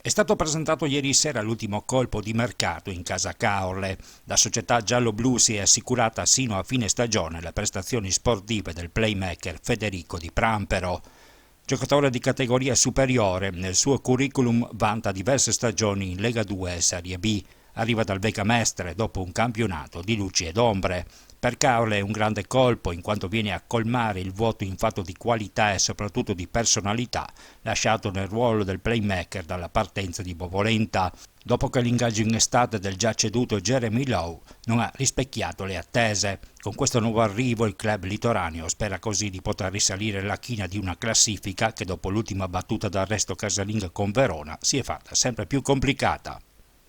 È stato presentato ieri sera l'ultimo colpo di mercato in casa Caorle. La società giallo-blu si è assicurata sino a fine stagione le prestazioni sportive del playmaker Federico Di Prampero. Giocatore di categoria superiore, nel suo curriculum vanta diverse stagioni in Lega 2 e Serie B. Arriva dal Vegamestre dopo un campionato di luci ed ombre. Per Caorle è un grande colpo in quanto viene a colmare il vuoto in fatto di qualità e soprattutto di personalità lasciato nel ruolo del playmaker dalla partenza di Bovolenta, dopo che l'ingaggio in estate del già ceduto Jeremy Lowe non ha rispecchiato le attese. Con questo nuovo arrivo il club litoraneo spera così di poter risalire la china di una classifica che dopo l'ultima battuta d'arresto casalinga con Verona si è fatta sempre più complicata.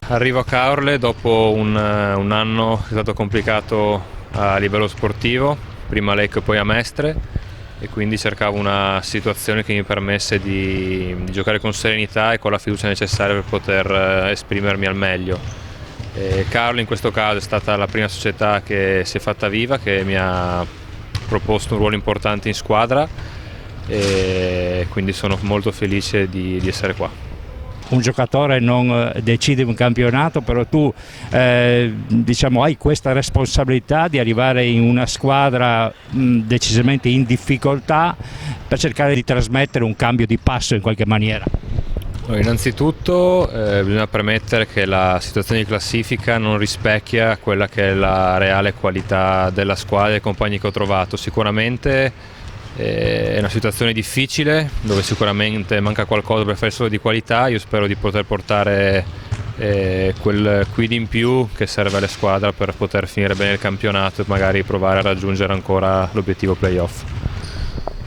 Arrivo a Caorle dopo un anno che è stato complicato a livello sportivo, prima a Lecco e poi a Mestre, e quindi cercavo una situazione che mi permesse di giocare con serenità e con la fiducia necessaria per poter esprimermi al meglio. Caorle in questo caso è stata la prima società che si è fatta viva, che mi ha proposto un ruolo importante in squadra, e quindi sono molto felice di essere qua. Un giocatore non decide un campionato, però tu hai questa responsabilità di arrivare in una squadra decisamente in difficoltà per cercare di trasmettere un cambio di passo in qualche maniera. Innanzitutto bisogna premettere che la situazione di classifica non rispecchia quella che è la reale qualità della squadra e dei compagni che ho trovato. Sicuramente è una situazione difficile dove sicuramente manca qualcosa per fare solo di qualità. Io spero di poter portare quel quid in più che serve alle squadre per poter finire bene il campionato e magari provare a raggiungere ancora l'obiettivo playoff.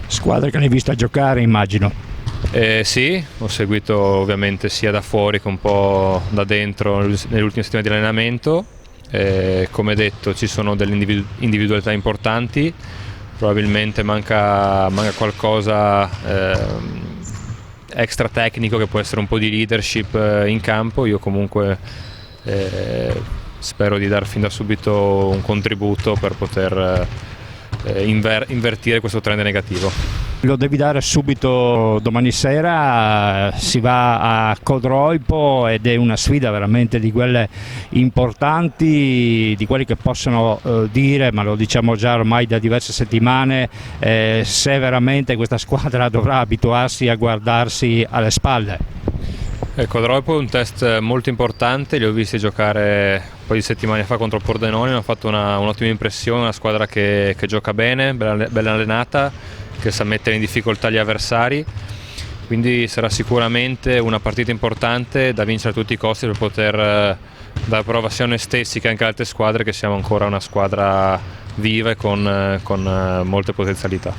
Squadra che l'hai vista giocare, immagino. Sì, ho seguito ovviamente sia da fuori che un po' da dentro nelle ultime settimane di allenamento. Come detto, ci sono delle individualità importanti. Probabilmente manca qualcosa extra tecnico, che può essere un po' di leadership in campo. Io comunque spero di dar fin da subito un contributo per poter invertire questo trend negativo. Lo devi dare subito domani sera, si va a Codroipo ed è una sfida veramente di quelle importanti, di quelli che possono dire, ma lo diciamo già ormai da diverse settimane, se veramente questa squadra dovrà abituarsi a guardarsi alle spalle. Codroipo è un test molto importante, li ho visti giocare un po' di settimane fa contro Pordenone, hanno fatto un'ottima impressione, una squadra che gioca bene, bella allenata, che sa mettere in difficoltà gli avversari, quindi sarà sicuramente una partita importante da vincere a tutti i costi per poter dare prova sia a noi stessi che anche alle altre squadre che siamo ancora una squadra viva e con molte potenzialità.